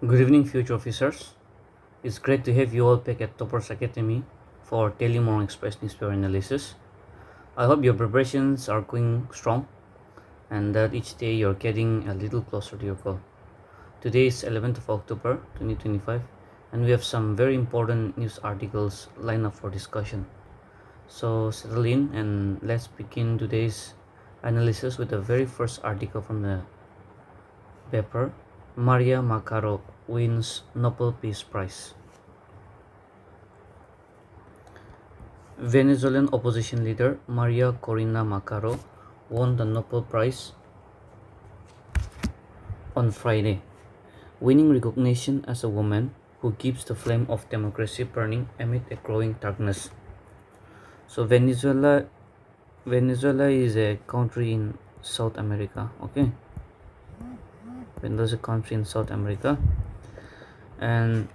Good evening, future officers. It's great to have you all back at Toppers Academy for daily Morung Express newspaper analysis. I hope your preparations are going strong and that each day you're getting a little closer to your goal. Today is 11th of October 2025 and we have some very important news articles lined up for discussion. So settle in and let's begin today's analysis with the very first article from the paper. Maria Makarov wins Nobel Peace Prize. Venezuelan opposition leader Maria Corina Makarov won the Nobel Prize on Friday, winning recognition as a woman who keeps the flame of democracy burning amid a growing darkness. So Venezuela is a country in South America. Okay, Venezuela is a country in South America, and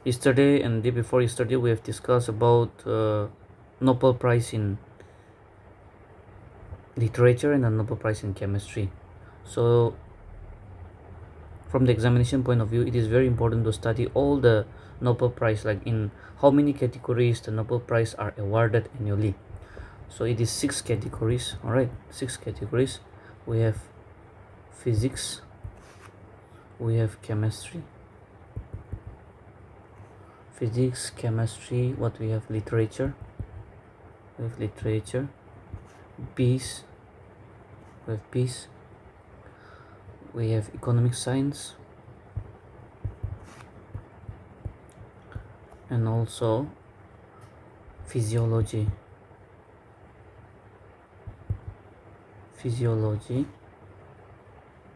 yesterday and the day before yesterday we have discussed about Nobel Prize in literature and the Nobel Prize in chemistry. So from the examination point of view, it is very important to study all the Nobel Prize, like in how many categories the Nobel Prize are awarded annually. So it is 6 categories. All right, 6 categories. We have physics, we have chemistry, what we have, literature, peace, we have economic science, and also physiology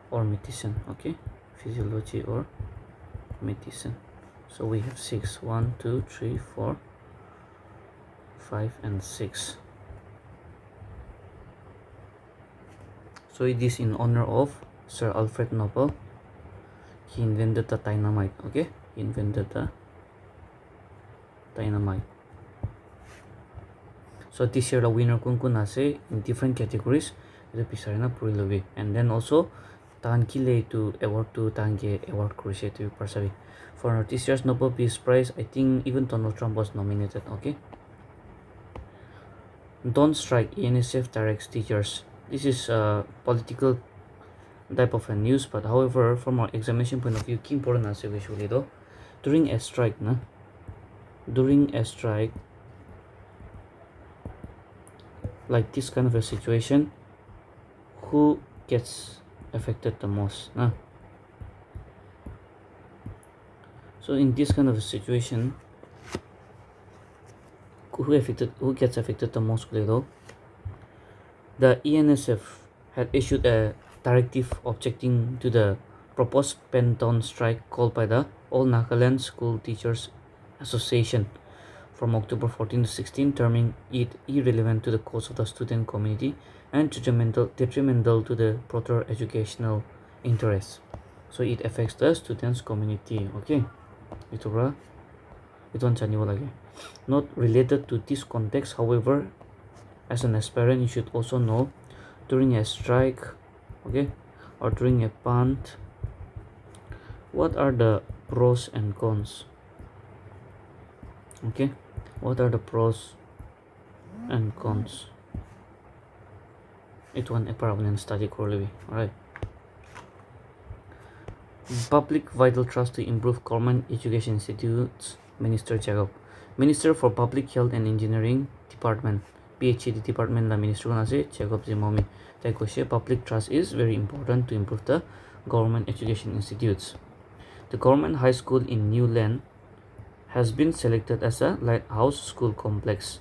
or medicine. Okay, physiology or medicine. So we have 6, 1, 2, 3, 4, 5 and 6. So it is in honor of Sir Alfred Nobel. He invented the dynamite. Okay, he invented the dynamite. So this year the winner kun ase in different categories. And then also Tankile to award to Tange award Kurse to Parsavi. For this year's Nobel Peace Prize, I think even Donald Trump was nominated. Okay. Don't strike, ENSF directs teachers. This is a political type of a news, but however, from our examination point of view, key important answer visually though. During a strike, like this kind of a situation, who gets affected the most? So in this kind of a situation, who gets affected the most though? The ENSF had issued a directive objecting to the proposed pen-down strike called by the All Nagaland School Teachers Association from October 14 to 16, terming it irrelevant to the cause of the student community and detrimental to the broader educational interests. So it affects the students community. Okay, ito not related to this context. However, as an aspirant, you should also know during a strike, okay, or during a pant, what are the pros and cons? Okay, what are the pros and cons? It one a problem study correlatively. Alright. Public vital trust to improve government education institutes, Minister Jacob. Minister for Public Health and Engineering Department, PhD Department, the Minister Jacob Zimomi. Public trust is very important to improve the government education institutes. The government high school in Newland has been selected as a lighthouse school complex.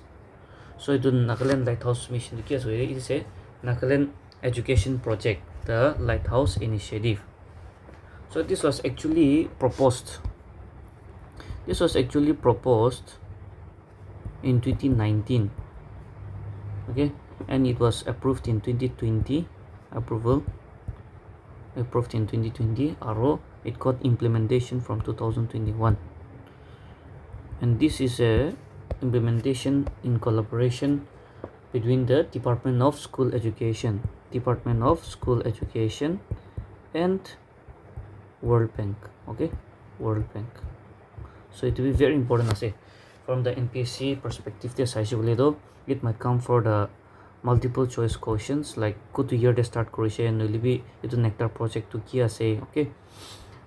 So it is Nagaland Lighthouse Mission. It is a Nagaland Education Project, the Lighthouse Initiative. So this was actually proposed. In 2019. Okay, and it was approved in 2020. Approved in 2020. It got implementation from 2021. And this is a implementation in collaboration between the Department of School Education and World Bank. Okay, World Bank. So it will be very important as from the NPSC perspective this it might come for the multiple choice questions like go to year they start Croatia and will be it nectar project to kia say. Okay,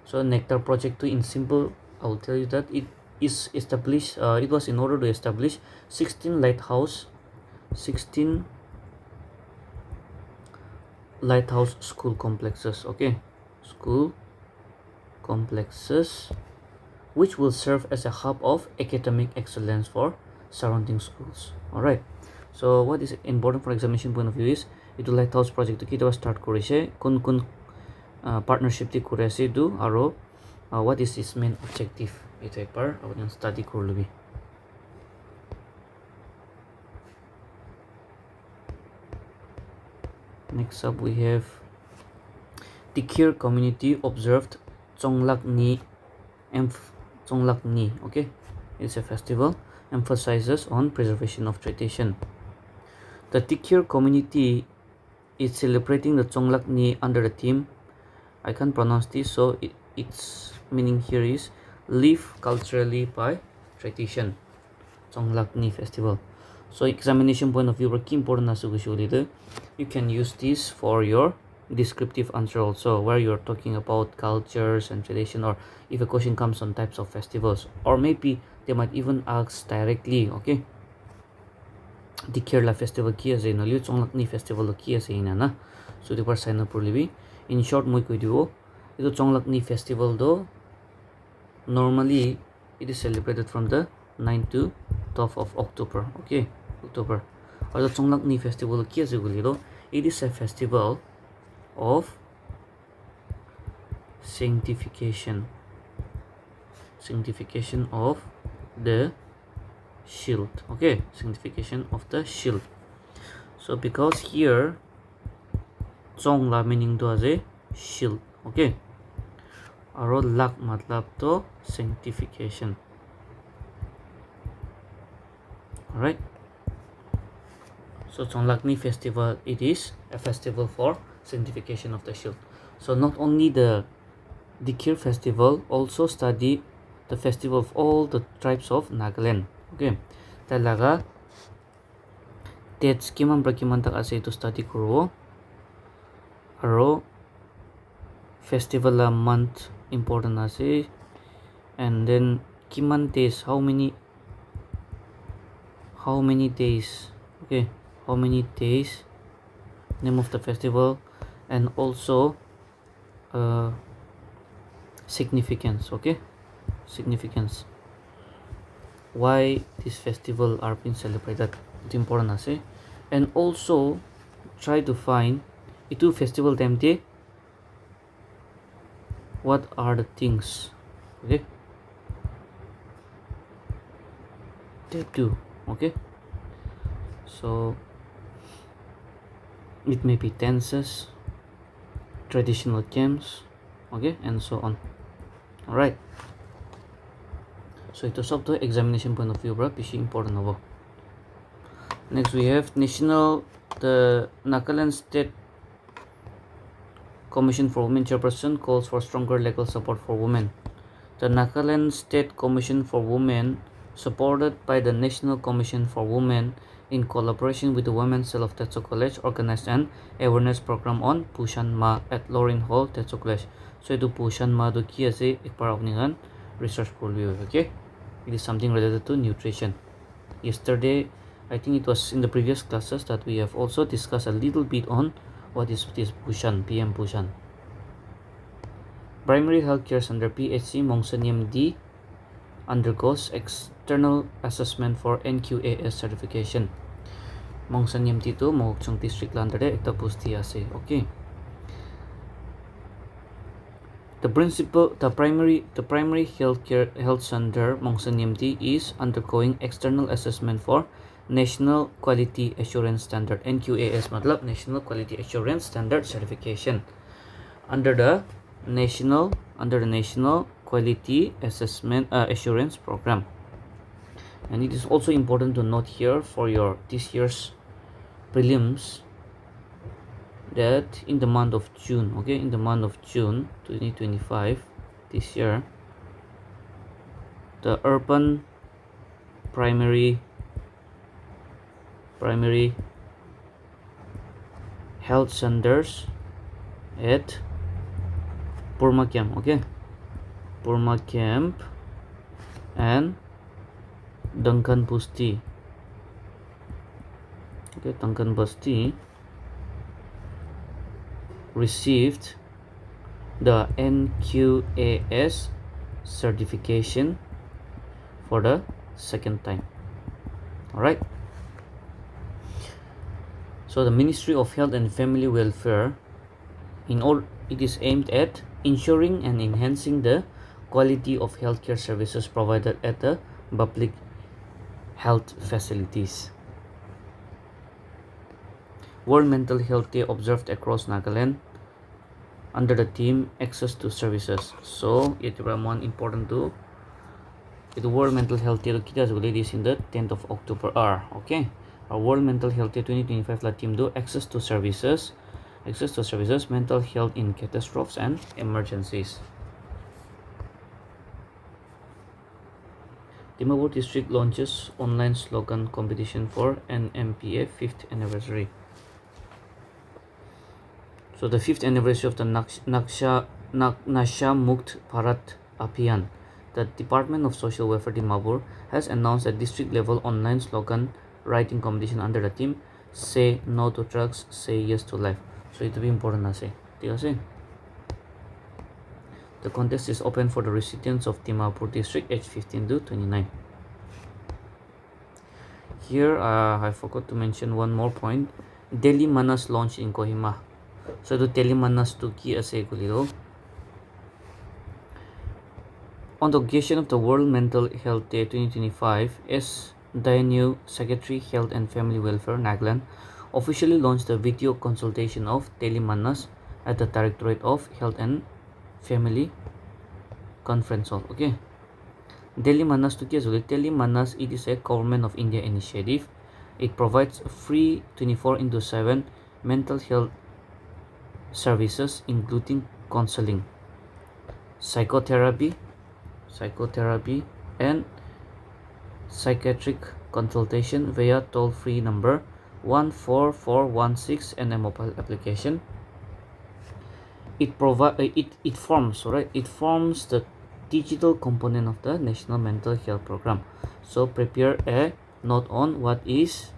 so nectar project to in simple I will tell you that it is established it was in order to establish 16 lighthouse school complexes. Okay, school complexes which will serve as a hub of academic excellence for surrounding schools. All right, so what is important for examination point of view is itu lighthouse project to kita start korise kun partnership ti kurase do aro what is its main objective itu ekbar apni study korlubi. Next up we have the Kir community observed Chonglakni. Okay, it's a festival emphasizes on preservation of tradition. The Tikir community is celebrating the Chonglakni under the theme, I can't pronounce this, so its meaning here is live culturally by tradition. Chonglakni festival. So examination point of view, important you can use this for your descriptive answer also, where you're talking about cultures and tradition, or if a question comes on types of festivals, or maybe they might even ask directly. Okay, the Kerala festival ki ase no, Chonglakni festival ki ase ina na, so the sign up libi. In short moi koi dibo itu Chonglakni festival do normally it is celebrated from the 9th to 12th of October. Okay, October. Or the Chonglakni festival ki ase gulido, it is a festival of sanctification of the shield. Okay, sanctification of the shield. So because here Chongla meaning to as a shield. Okay, aro lak matlab to sanctification. All right, so Chonglakni festival, it is a festival for sanctification of the shield. So not only the Dikir festival, also study the festival of all the tribes of Nagaland. Okay, talaga dates kiman tak ase to study kuro, aro festival a month important ase, and then kiman days, how many days. Okay, how many days, name of the festival, and also significance. Okay, significance, why this festival are being celebrated, it's important ase. And also try to find itu festival time day what are the things. Okay, step 2. Okay, so it may be dances, traditional games, okay, and so on. All right, so ito sab to examination point of view bro pishi important hobo. Next we have the Nagaland State Commission for Women chairperson calls for stronger legal support for women. The Nagaland State Commission for Women, supported by the National Commission for Women in collaboration with the Women's Cell of Tetso College, organized an awareness program on Pushan Ma at Lorin Hall, Tetso College. So itu Pushan Ma do ki ase ekbar apni research portfolio. Okay, it is something related to nutrition. Yesterday, I think it was in the previous classes that we have also discussed a little bit on what is this Pushan, PM Pushan. Primary healthcare center PHC Mongsanyam D undergoes external assessment for NQAS certification. Mongsanyam D to Mokchung district under ekta pusti ase. Okay. The primary health center Mongsanyam D is undergoing external assessment for National Quality Assurance Standard, NQAS matlab National Quality Assurance Standard certification under the National Quality Assessment Assurance Program. And it is also important to note here for your this year's prelims, that in the month of June, okay, in the month of June 2025, this year, the urban primary health centers at Purma Camp, okay, Purma Camp and Duncan Busti, okay, Duncan Busti received the NQAS certification for the second time. All right, so the Ministry of Health and Family Welfare, it is aimed at ensuring and enhancing the quality of healthcare services provided at the public health facilities. World Mental Health Day observed across Nagaland under the theme Access to Services. So it is one important to the World Mental Health Day is in the 10th of October R. Okay, our World Mental Health Day 2025 la team do access to services, mental health in catastrophes and emergencies. Dimapur district launches online slogan competition for NMPA 5th anniversary. So the 5th anniversary of the Nasha Mukt Bharat Abhiyan, the Department of Social Welfare Dimapur has announced a district level online slogan writing competition under the theme Say No to Drugs, Say Yes to Life. So it will be important na say. The contest is open for the residents of Dimapur district age 15 to 29. Here I forgot to mention one more point. Delhi Manas launch in Kohima. So the Delhi Manas to ki ase kulido. On the occasion of the World Mental Health Day 2025, S. Dayanu, Secretary Health and Family Welfare, Nagaland, officially launched the video consultation of Delhi Manas at the Directorate of Health and Family Conference Hall. Okay, Delhi Manas to Delhi Manas, it is a Government of India initiative. It provides free 24/7 mental health services including counseling, psychotherapy and psychiatric consultation via toll-free number 14416 and a mobile application. It forms the digital component of the National Mental Health Program. So prepare a note on what is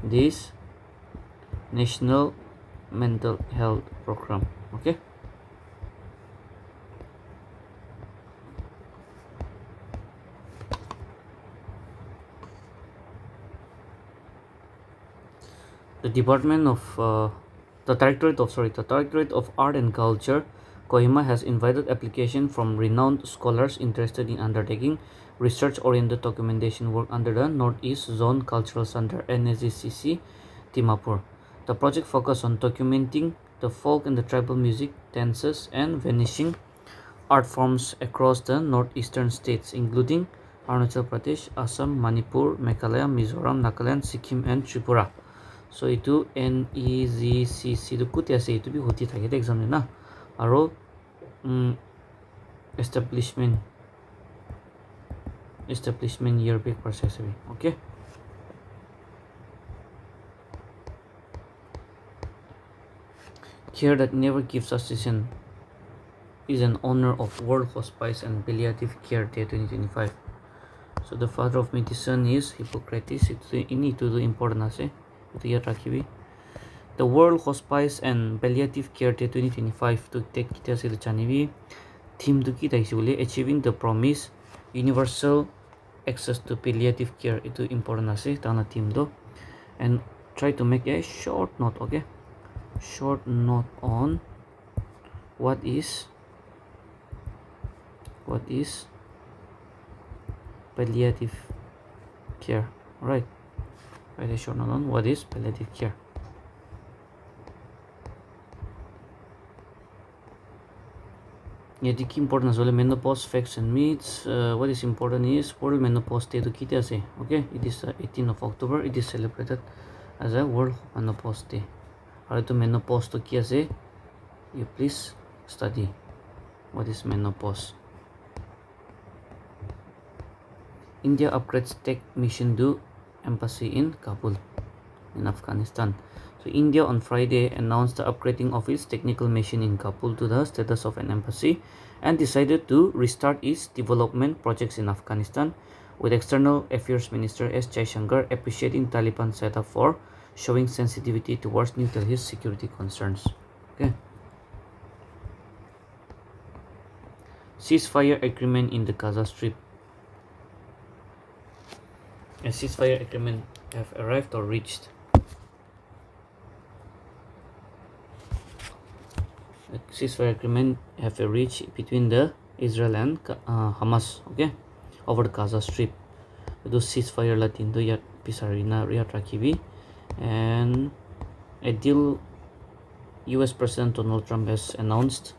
this National Mental Health Program. Okay. The Directorate of Art and Culture, Kohima, has invited application from renowned scholars interested in undertaking research-oriented documentation work under the Northeast Zone Cultural Center (NSZCC) Dimapur. The project focuses on documenting the folk and the tribal music, dances, and vanishing art forms across the northeastern states, including Arunachal Pradesh, Assam, Manipur, Meghalaya, Mizoram, Nagaland, Sikkim, and Tripura. So itu NEZCC to kuti ase itu bi hoti thake the exam na aro establishment year back process. Okay, care that never gives us is an honor of World Hospice and Palliative Care Day 2025. So the father of medicine is Hippocrates. Itu ini itu important ase. The World Hospice and Palliative Care Day 2025 to take kita sila chanibi theme to kita isuli achieving the promise universal access to palliative care. Itu important ase tana theme do, and try to make a short note. Okay, short note on what is palliative care. Right, write a short note on what is palliative care. Yet the key important as well menopause facts and myths. What is important is World Menopause Day to kita say. Okay, it is 18th of October. It is celebrated as a World Menopause Day. aru etu menopause to ki ase you please study what is menopause. India upgrades tech mission to embassy in Kabul in Afghanistan. So India on Friday announced the upgrading of its technical mission in Kabul to the status of an embassy and decided to restart its development projects in Afghanistan, with External Affairs Minister S. Jaishankar appreciating Taliban setup for showing sensitivity towards New Delhi's security concerns. Okay. Ceasefire agreement in the Gaza Strip. A ceasefire agreement have arrived or reached. A ceasefire agreement have reached between the Israel and Hamas, okay, over the Gaza Strip. Those ceasefire la tindu yat pisarina yat rakibi, and a deal US President Donald Trump has announced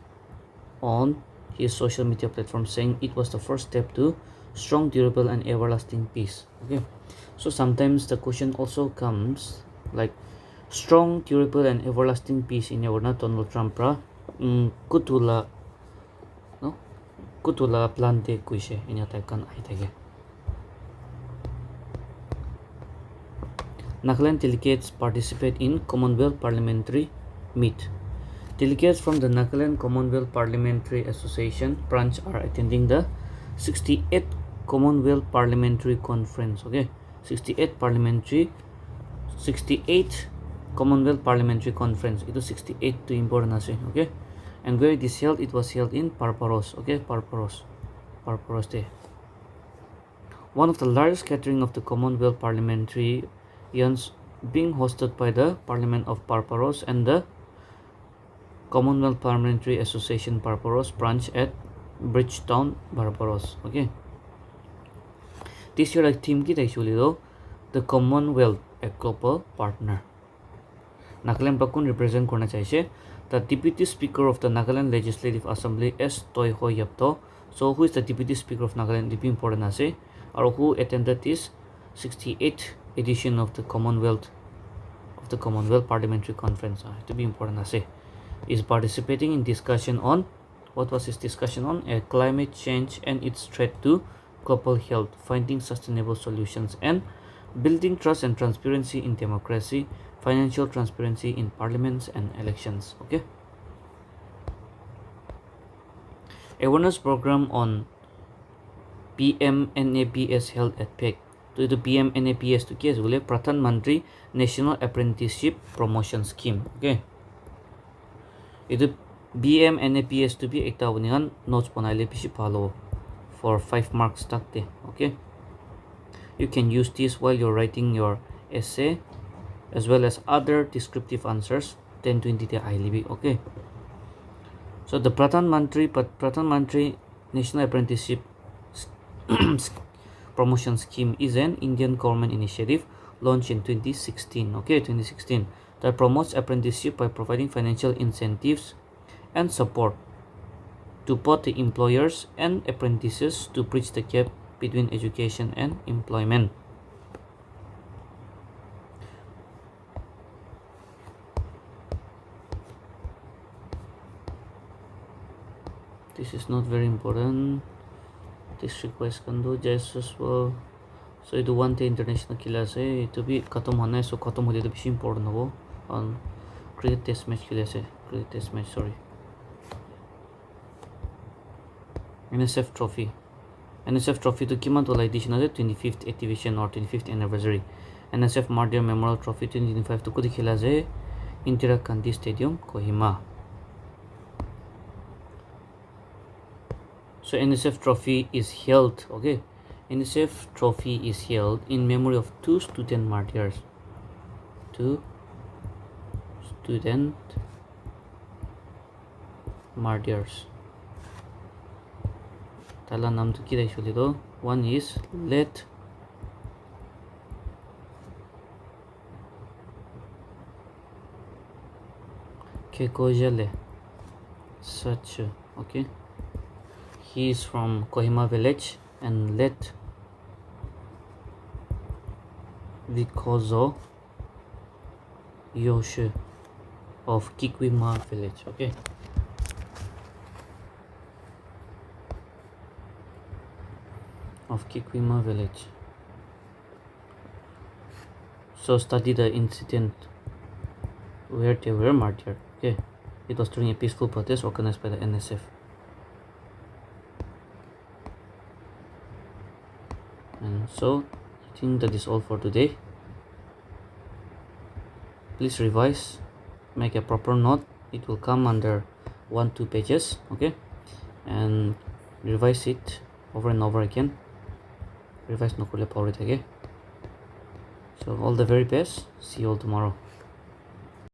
on his social media platform, saying it was the first step to strong, durable, and everlasting peace. Okay, so sometimes the question also comes like strong, durable, and everlasting peace in your Donald Trump ra kutula no kutula plan de kuise in your type kan aitage. Nagaland delegates participate in Commonwealth Parliamentary Meet. Delegates from the Nagaland Commonwealth Parliamentary Association branch are attending the 68th Commonwealth Parliamentary Conference. Okay, 68th Commonwealth Parliamentary Conference. It was 68 to important ase. Okay, and where it is held, it was held in Parparos. Okay, Parparos Day. One of the largest gathering of the Commonwealth parliamentarians being hosted by the Parliament of Parparos and the Commonwealth Parliamentary Association Barbaros branch at Bridgetown, Barbaros. Okay. This year, theme ki actually though, the Commonwealth, a global partner. Nagaland bakun represent korna chaise the Deputy Speaker of the Nagaland Legislative Assembly S. Toiho Yapto. So who is the Deputy Speaker of Nagaland? Deep important ase, or who attended this 68th edition of the Commonwealth Parliamentary Conference. To be important ase, is participating in discussion on what was his discussion on climate change and its threat to global health, finding sustainable solutions, and building trust and transparency in democracy, financial transparency in parliaments and elections. Okay. Awareness program on PMNAPS held at PEC. So the PMNAPS to case will Pradhan Mantri National Apprenticeship Promotion Scheme. Okay. It BMNAPS to be ekta unigan notes ponaile pishi follow for 5 marks takte. Okay. You can use this while you're writing your essay as well as other descriptive answers 10-20 te ailibi. Okay. So the Pradhan Mantri National Apprenticeship Promotion Scheme is an Indian government initiative launched in 2016. Okay, 2016 that promotes apprenticeship by providing financial incentives and support to both the employers and apprentices to bridge the gap between education and employment. This is not very important. This request can do just as well. So it one day international killer say to be katom hana, so katom hole to be important no on create test match killer say create test match, sorry. NSF trophy to kiman to like edition 25th activation or 25th anniversary. NSF Martyr Memorial Trophy 2025 to kudi khela jay Indira Gandhi Stadium, Kohima. So NSF trophy is held, okay. NSF trophy is held in memory of two student martyrs. Two student martyrs. Tala naam to ki actually though. One is let Kekojale such, okay. He is from Kohima village, and let Vikozo Yoshe of Kikwima village. Okay, of Kikwima village. So study the incident where they were martyred. Okay, it was during a peaceful protest organized by the NSF. And so I think that is all for today. Please revise, make a proper note. It will come under 1-2 pages. Okay, and revise it over and over again. Revise no kule pauri thake. So all the very best. See you all tomorrow.